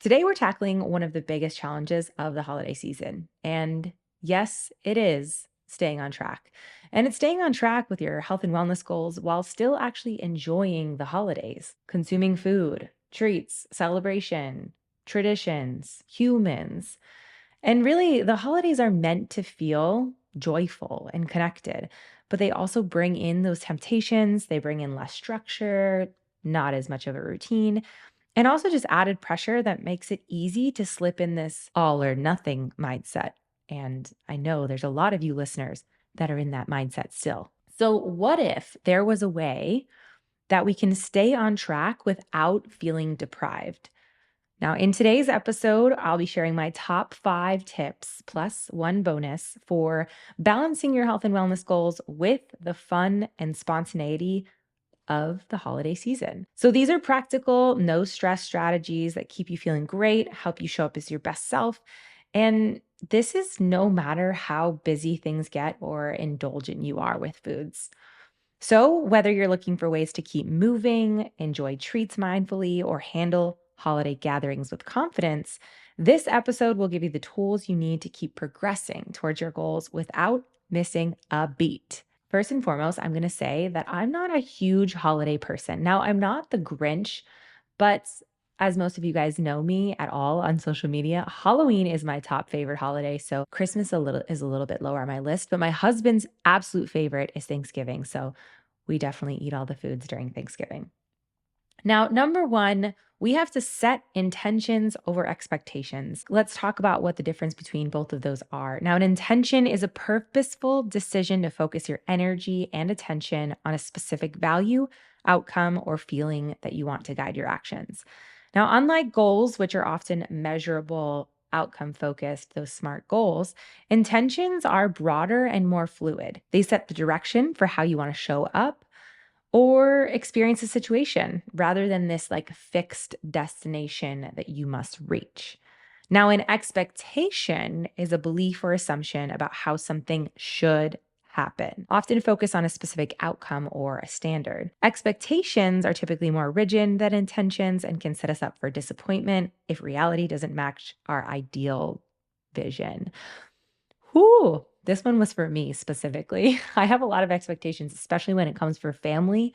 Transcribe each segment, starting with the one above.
Today, we're tackling one of the biggest challenges of the holiday season. And yes, it is staying on track. And it's staying on track with your health and wellness goals while still actually enjoying the holidays, consuming food, treats, celebration, traditions, humans. And really, the holidays are meant to feel joyful and connected, but they also bring in those temptations. They bring in less structure, not as much of a routine, and also just added pressure that makes it easy to slip in this all or nothing mindset. And I know there's a lot of you listeners that are in that mindset still. So, what if there was a way that we can stay on track without feeling deprived? Now, in today's episode, I'll be sharing my top 5 tips plus one bonus for balancing your health and wellness goals with the fun and spontaneity of the holiday season. So these are practical, no stress strategies that keep you feeling great, help you show up as your best self. And this is no matter how busy things get or indulgent you are with foods. So, whether you're looking for ways to keep moving, enjoy treats mindfully, or handle holiday gatherings with confidence, this episode will give you the tools you need to keep progressing towards your goals without missing a beat. First and foremost, I'm going to say that I'm not a huge holiday person. Now, I'm not the Grinch, but as most of you guys know me at all on social media, Halloween is my top favorite holiday. So Christmas is a little bit lower on my list, but my husband's absolute favorite is Thanksgiving. So we definitely eat all the foods during Thanksgiving. Now, number one, we have to set intentions over expectations. Let's talk about what the difference between both of those are. Now, an intention is a purposeful decision to focus your energy and attention on a specific value, outcome, or feeling that you want to guide your actions. Now, unlike goals, which are often measurable, outcome focused, those SMART goals, intentions are broader and more fluid. They set the direction for how you want to show up or experience a situation rather than this like fixed destination that you must reach. Now, an expectation is a belief or assumption about how something should happen, often focus on a specific outcome or a standard. Expectations are typically more rigid than intentions and can set us up for disappointment if reality doesn't match our ideal vision. Whew, this one was for me specifically. I have a lot of expectations, especially when it comes for family,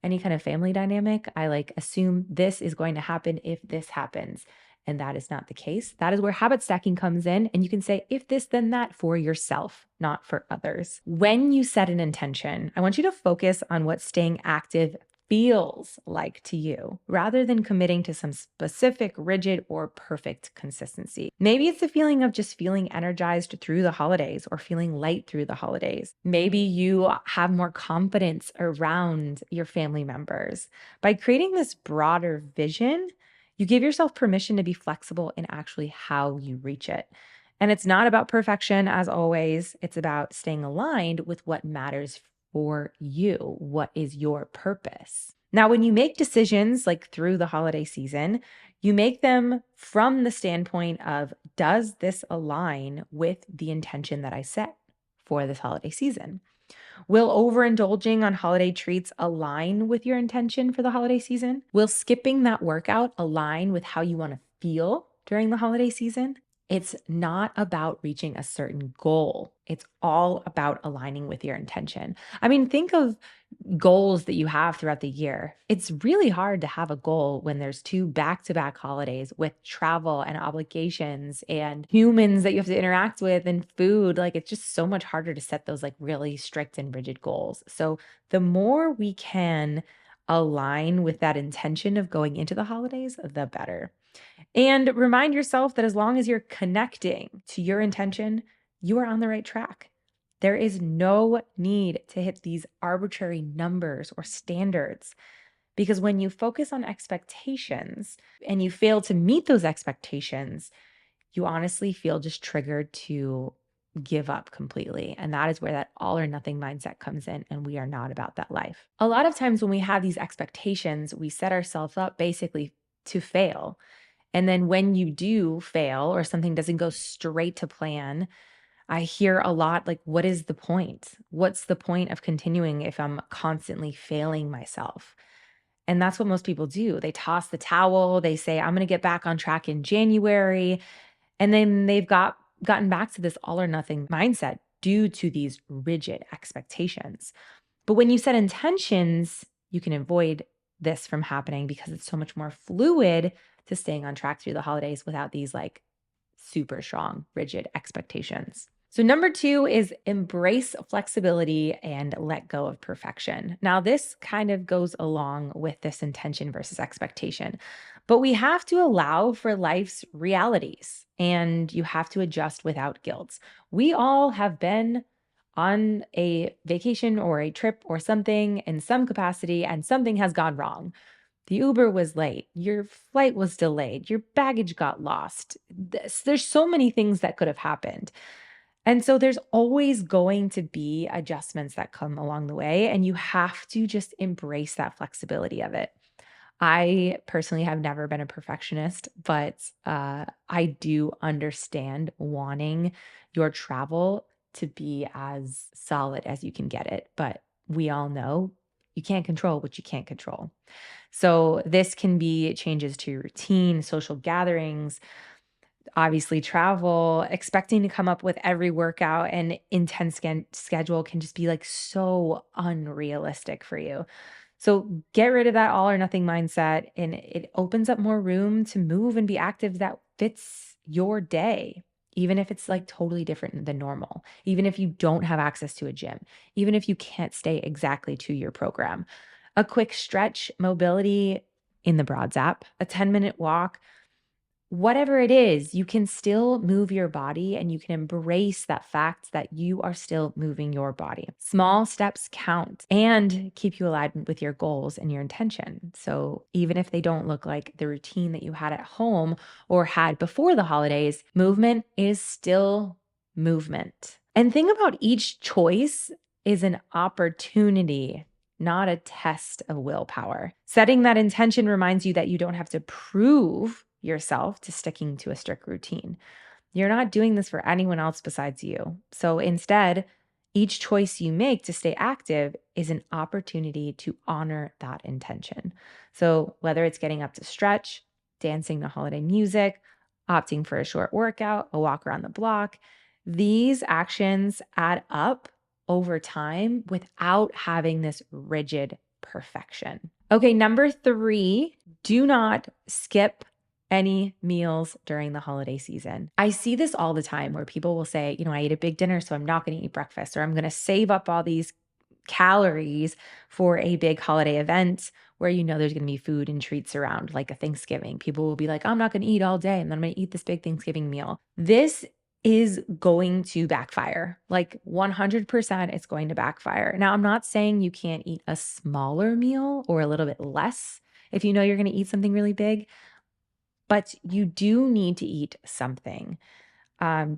any kind of family dynamic. I like assume this is going to happen if this happens. And that is not the case. That is where habit stacking comes in. And you can say, if this, then that for yourself, not for others. When you set an intention, I want you to focus on what staying active feels like to you rather than committing to some specific, rigid, or perfect consistency. Maybe it's the feeling of just feeling energized through the holidays or feeling light through the holidays. Maybe you have more confidence around your family members. By creating this broader vision, you give yourself permission to be flexible in actually how you reach it. And it's not about perfection, as always. It's about staying aligned with what matters for you. What is your purpose? Now, when you make decisions like through the holiday season, you make them from the standpoint of, does this align with the intention that I set for this holiday season? Will overindulging on holiday treats align with your intention for the holiday season? Will skipping that workout align with how you want to feel during the holiday season? It's not about reaching a certain goal. It's all about aligning with your intention. I mean, think of goals that you have throughout the year. It's really hard to have a goal when there's two back-to-back holidays with travel and obligations and humans that you have to interact with and food. Like it's just so much harder to set those like really strict and rigid goals. So the more we can align with that intention of going into the holidays, the better. And remind yourself that as long as you're connecting to your intention, you are on the right track. There is no need to hit these arbitrary numbers or standards because when you focus on expectations and you fail to meet those expectations, you honestly feel just triggered to give up completely. And that is where that all or nothing mindset comes in. And we are not about that life. A lot of times when we have these expectations, we set ourselves up basically to fail. And then when you do fail or something doesn't go straight to plan, I hear a lot like, what is the point? What's the point of continuing if I'm constantly failing myself? And that's what most people do. They toss the towel, they say, I'm going to get back on track in January. And then gotten back to this all or nothing mindset due to these rigid expectations. But when you set intentions, you can avoid this from happening because it's so much more fluid to staying on track through the holidays without these like super strong, rigid expectations. So, number two is embrace flexibility and let go of perfection. Now, this kind of goes along with this intention versus expectation, but we have to allow for life's realities and you have to adjust without guilt. We all have been on a vacation or a trip or something in some capacity, and something has gone wrong. The Uber was late. Your flight was delayed. Your baggage got lost. There's so many things that could have happened. And so there's always going to be adjustments that come along the way, and you have to just embrace that flexibility of it. I personally have never been a perfectionist, but I do understand wanting your travel to be as solid as you can get it. But we all know you can't control what you can't control. So this can be changes to your routine, social gatherings, obviously travel, expecting to come up with every workout and intense schedule can just be like so unrealistic for you. So get rid of that all or nothing mindset and it opens up more room to move and be active that fits your day. Even if it's like totally different than normal, even if you don't have access to a gym, even if you can't stay exactly to your program, a quick stretch, mobility in the Broads app, a 10-minute walk, whatever it is, you can still move your body and you can embrace that fact that you are still moving your body. Small steps count and keep you aligned with your goals and your intention. So even if they don't look like the routine that you had at home or had before the holidays, movement is still movement. And think about each choice is an opportunity, not a test of willpower. Setting that intention reminds you that you don't have to prove yourself to sticking to a strict routine. You're not doing this for anyone else besides you. So instead, each choice you make to stay active is an opportunity to honor that intention. So whether it's getting up to stretch, dancing to holiday music, opting for a short workout, a walk around the block, these actions add up over time without having this rigid perfection. Okay, number three, do not skip any meals during the holiday season. I see this all the time where people will say, I ate a big dinner, so I'm not going to eat breakfast, or I'm going to save up all these calories for a big holiday event where there's going to be food and treats around, like a Thanksgiving. People will be like, I'm not going to eat all day and then I'm going to eat this big Thanksgiving meal. This is going to backfire. Like 100%, it's going to backfire. Now, I'm not saying you can't eat a smaller meal or a little bit less if you know you're going to eat something really big, but you do need to eat something.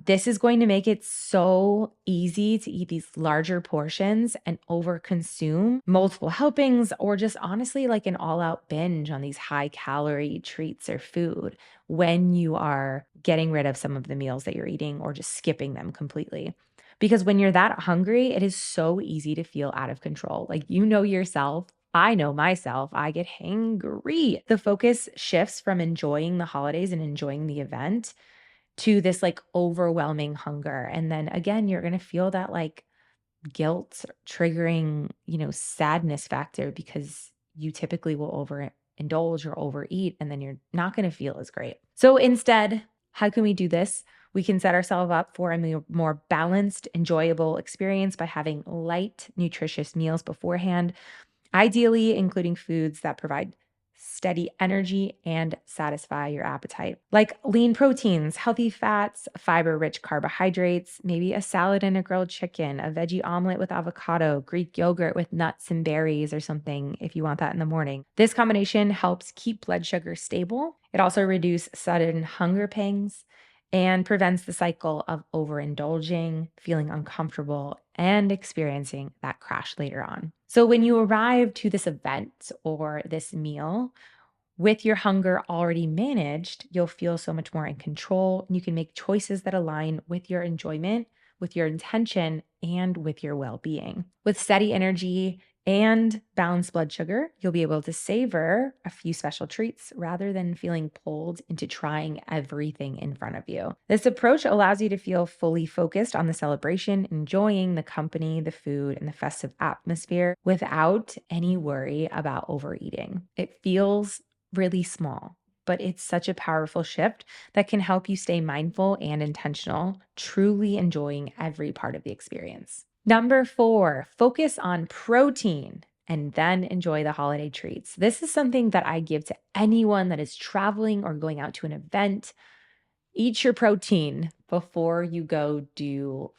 This is going to make it so easy to eat these larger portions and overconsume multiple helpings, or just honestly like an all out binge on these high calorie treats or food when you are getting rid of some of the meals that you're eating or just skipping them completely. Because when you're that hungry, it is so easy to feel out of control. Like, yourself. I know myself, I get hangry. The focus shifts from enjoying the holidays and enjoying the event to this like overwhelming hunger. And then again, you're going to feel that like guilt triggering, sadness factor because you typically will overindulge or overeat, and then you're not going to feel as great. So instead, how can we do this? We can set ourselves up for a more balanced, enjoyable experience by having light, nutritious meals beforehand, ideally including foods that provide steady energy and satisfy your appetite, like lean proteins, healthy fats, fiber-rich carbohydrates, maybe a salad and a grilled chicken, a veggie omelet with avocado, Greek yogurt with nuts and berries or something if you want that in the morning. This combination helps keep blood sugar stable. It also reduces sudden hunger pangs and prevents the cycle of overindulging, feeling uncomfortable, and experiencing that crash later on. So when you arrive to this event or this meal with your hunger already managed, you'll feel so much more in control. You can make choices that align with your enjoyment, with your intention, and with your well being. With steady energy and balanced blood sugar, you'll be able to savor a few special treats rather than feeling pulled into trying everything in front of you. This approach allows you to feel fully focused on the celebration, enjoying the company, the food, and the festive atmosphere without any worry about overeating. It feels really small, but it's such a powerful shift that can help you stay mindful and intentional, truly enjoying every part of the experience. Number four, focus on protein and then enjoy the holiday treats. This is something that I give to anyone that is traveling or going out to an event. Eat your protein before you go do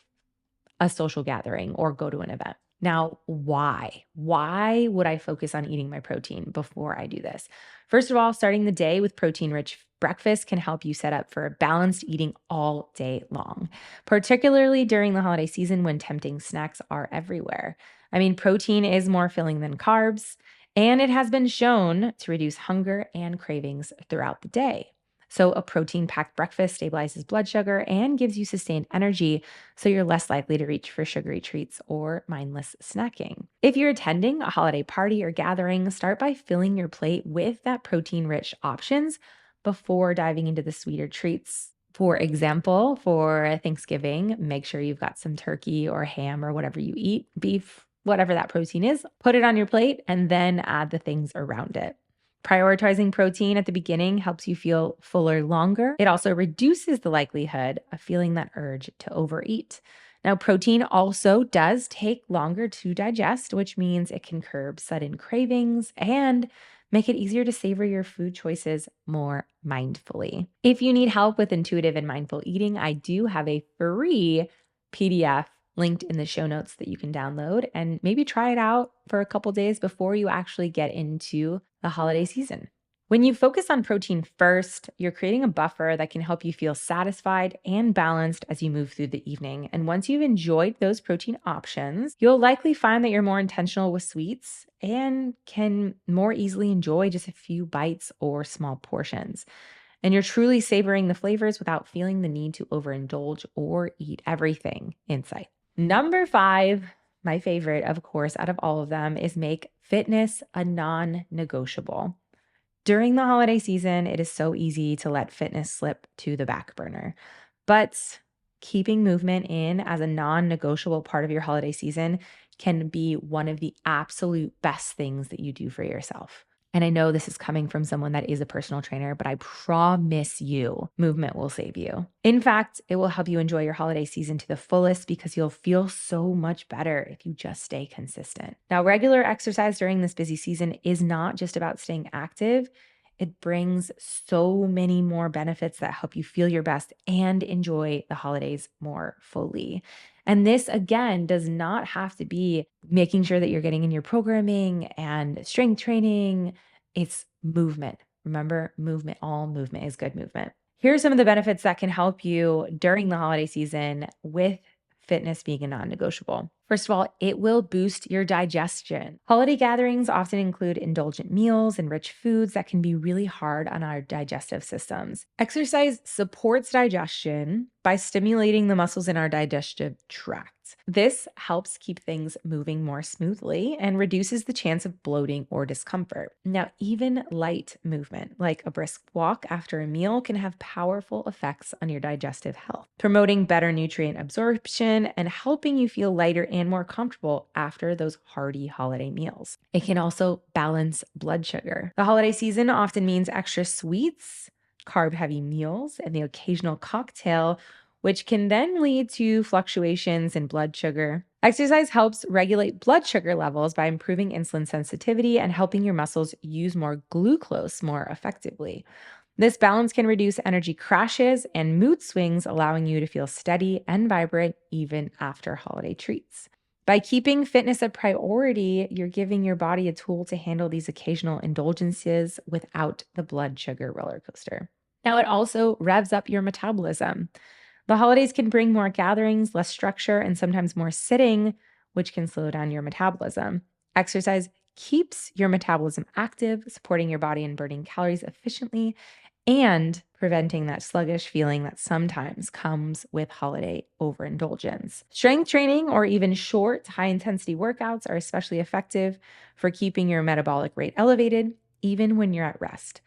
a social gathering or go to an event. Now, why? Why would I focus on eating my protein before I do this? First of all, starting the day with protein rich breakfast can help you set up for a balanced eating all day long, particularly during the holiday season when tempting snacks are everywhere. I mean, protein is more filling than carbs, and it has been shown to reduce hunger and cravings throughout the day. So, a protein packed breakfast stabilizes blood sugar and gives you sustained energy, so you're less likely to reach for sugary treats or mindless snacking. If you're attending a holiday party or gathering, start by filling your plate with that protein rich options before diving into the sweeter treats. For example, for Thanksgiving, make sure you've got some turkey or ham or whatever you eat, beef, whatever that protein is, put it on your plate and then add the things around it. Prioritizing protein at the beginning helps you feel fuller longer. It also reduces the likelihood of feeling that urge to overeat. Now, protein also does take longer to digest, which means it can curb sudden cravings and make it easier to savor your food choices more mindfully. If you need help with intuitive and mindful eating, I do have a free PDF linked in the show notes that you can download and maybe try it out for a couple days before you actually get into the holiday season. When you focus on protein first, you're creating a buffer that can help you feel satisfied and balanced as you move through the evening. And once you've enjoyed those protein options, you'll likely find that you're more intentional with sweets and can more easily enjoy just a few bites or small portions. And you're truly savoring the flavors without feeling the need to overindulge or eat everything in sight. Number five, my favorite, of course, out of all of them, is make fitness a non negotiable. During the holiday season, it is so easy to let fitness slip to the back burner. But keeping movement in as a non negotiable part of your holiday season can be one of the absolute best things that you do for yourself. And I know this is coming from someone that is a personal trainer, but I promise you, movement will save you. In fact, it will help you enjoy your holiday season to the fullest because you'll feel so much better if you just stay consistent. Now, regular exercise during this busy season is not just about staying active. It brings so many more benefits that help you feel your best and enjoy the holidays more fully. And this, again, does not have to be making sure that you're getting in your programming and strength training. It's movement. Remember, movement, all movement is good movement. Here are some of the benefits that can help you during the holiday season with fitness being a non negotiable. First of all, it will boost your digestion. Holiday gatherings often include indulgent meals and rich foods that can be really hard on our digestive systems. Exercise supports digestion by stimulating the muscles in our digestive tract. This helps keep things moving more smoothly and reduces the chance of bloating or discomfort. Now, even light movement, like a brisk walk after a meal, can have powerful effects on your digestive health, promoting better nutrient absorption and helping you feel lighter and more comfortable after those hearty holiday meals. It can also balance blood sugar. The holiday season often means extra sweets, carb-heavy meals, and the occasional cocktail, which can then lead to fluctuations in blood sugar. Exercise helps regulate blood sugar levels by improving insulin sensitivity and helping your muscles use more glucose more effectively. This balance can reduce energy crashes and mood swings, allowing you to feel steady and vibrant even after holiday treats. By keeping fitness a priority, you're giving your body a tool to handle these occasional indulgences without the blood sugar roller coaster. Now, it also revs up your metabolism. The holidays can bring more gatherings, less structure, and sometimes more sitting, which can slow down your metabolism. Exercise keeps your metabolism active, supporting your body and burning calories efficiently and preventing that sluggish feeling that sometimes comes with holiday overindulgence. Strength training or even short, high intensity workouts are especially effective for keeping your metabolic rate elevated, even when you're at rest,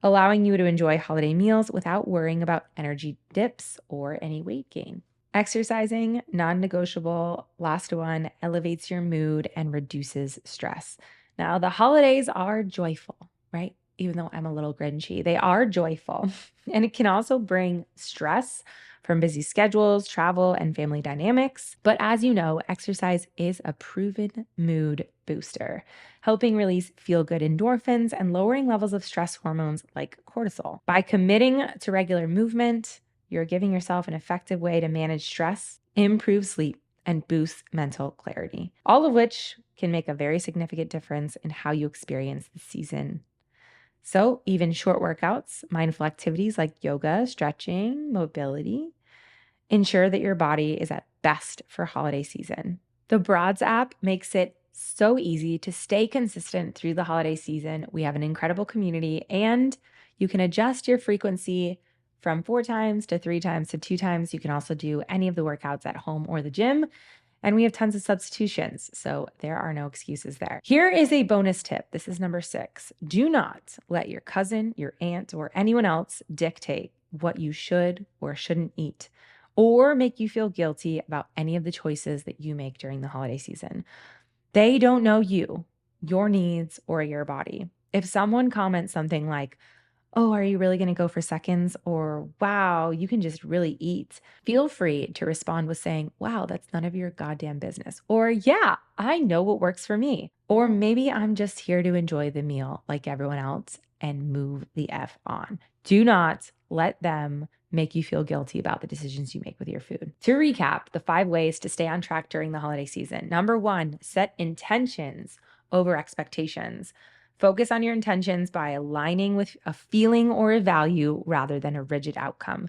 allowing you to enjoy holiday meals without worrying about energy dips or any weight gain. Exercising, non negotiable, last one, elevates your mood and reduces stress. Now, the holidays are joyful, right? Even though I'm a little grinchy, they are joyful. And it can also bring stress from busy schedules, travel, and family dynamics. But as you know, exercise is a proven mood booster, helping release feel good endorphins and lowering levels of stress hormones like cortisol. By committing to regular movement, you're giving yourself an effective way to manage stress, improve sleep, and boost mental clarity, all of which can make a very significant difference in how you experience the season. So, even short workouts, mindful activities like yoga, stretching, mobility, ensure that your body is at best for holiday season. The Broads app makes it so easy to stay consistent through the holiday season. We have an incredible community, and you can adjust your frequency from 4 times to 3 times to 2 times. You can also do any of the workouts at home or the gym. And we have tons of substitutions, so there are no excuses there. Here is a bonus tip. This is number 6. Do not let your cousin, your aunt, or anyone else dictate what you should or shouldn't eat, or make you feel guilty about any of the choices that you make during the holiday season. They don't know you, your needs, or your body. If someone comments something like, "Oh, are you really going to go for seconds?" Or, "Wow, you can just really eat." Feel free to respond with saying, "Wow, that's none of your goddamn business." Or, "Yeah, I know what works for me." Or, "Maybe I'm just here to enjoy the meal like everyone else and move the F on." Do not let them make you feel guilty about the decisions you make with your food. To recap, the 5 ways to stay on track during the holiday season. Number 1, set intentions over expectations. Focus on your intentions by aligning with a feeling or a value rather than a rigid outcome.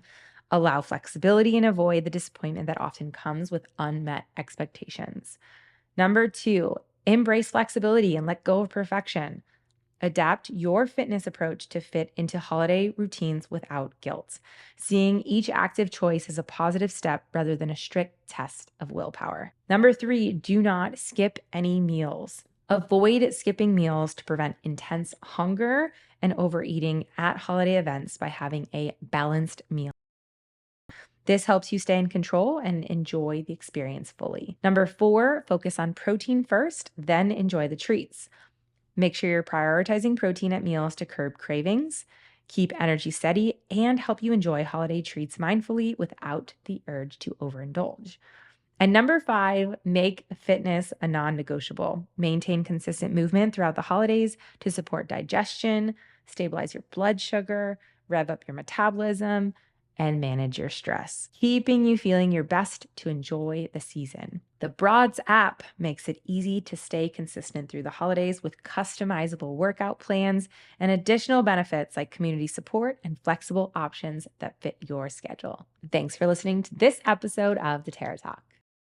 Allow flexibility and avoid the disappointment that often comes with unmet expectations. Number 2, embrace flexibility and let go of perfection. Adapt your fitness approach to fit into holiday routines without guilt, seeing each active choice as a positive step rather than a strict test of willpower. Number 3, do not skip any meals. Avoid skipping meals to prevent intense hunger and overeating at holiday events by having a balanced meal. This helps you stay in control and enjoy the experience fully. Number 4, focus on protein first, then enjoy the treats. Make sure you're prioritizing protein at meals to curb cravings, keep energy steady, and help you enjoy holiday treats mindfully without the urge to overindulge. And number 5, make fitness a non negotiable. Maintain consistent movement throughout the holidays to support digestion, stabilize your blood sugar, rev up your metabolism, and manage your stress, keeping you feeling your best to enjoy the season. The Broads app makes it easy to stay consistent through the holidays with customizable workout plans and additional benefits like community support and flexible options that fit your schedule. Thanks for listening to this episode of the Terra Talk.